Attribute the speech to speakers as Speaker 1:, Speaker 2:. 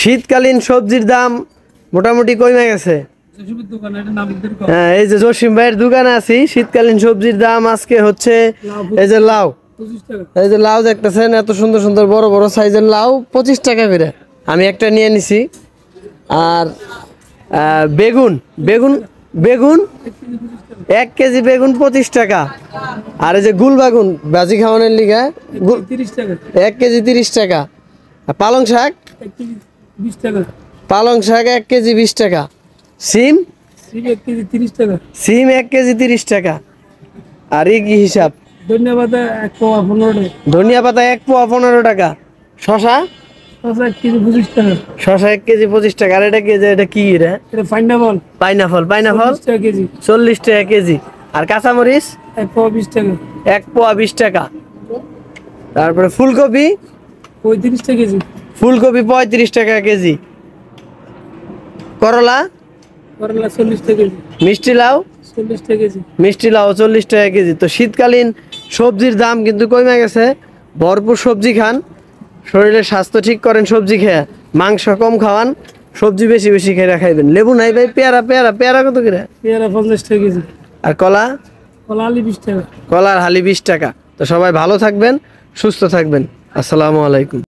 Speaker 1: শীতকালীন সবজির দাম মোটামুটি কমে গেছে। হ্যাঁ, এই যে জসিম ভাইয়ের দোকানে আছি। শীতকালীন সবজির দাম আজকে হচ্ছে এই যে লাউ, এই যে লাউ দেখতেছেন, এত সুন্দর সুন্দর বড় বড় সাইজের লাউ 25 টাকা করে। আমি একটা নিয়ে নিছি। আর বেগুন বেগুন বেগুন 1 কেজি বেগুন 25 টাকা। আর এই যে গুল বেগুন ভাজি খাওয়ানোর লিগা 1 কেজি 30 টাকা। পালং শাক 1 কেজি 20 টাকা। সিম 1 কেজি 30 টাকা। আর এই কি হিসাব? ধনিয়া পাতা 1 পোয়া 15 টাকা। শশা 1 কেজি 25 টাকা। আর এটা কি, এটা কি রে? পাইনাপল 40 টাকা কেজি। আর কাঁচামরিচ 1 পোয়া 20 টাকা। তারপরে ফুলকপি 35 টাকা কেজি। করলা 40 টাকা কেজি। মিষ্টি লাউ 40 টাকা কেজি। তো শীতকালীন সবজির দাম কিন্তু কমে গেছে। ভরপুর সবজি খান, শরীরের স্বাস্থ্য ঠিক করেন সবজি খেয়ে। মাংস কম খাওয়ান, সবজি বেশি বেশি খেয়ে খাইবেন। লেবু নাই ভাই? পেয়ারা কত করে? 50 টাকা কেজি। আর কলার হালি 20 টাকা। তো সবাই ভালো থাকবেন, সুস্থ থাকবেন। আসসালামু আলাইকুম।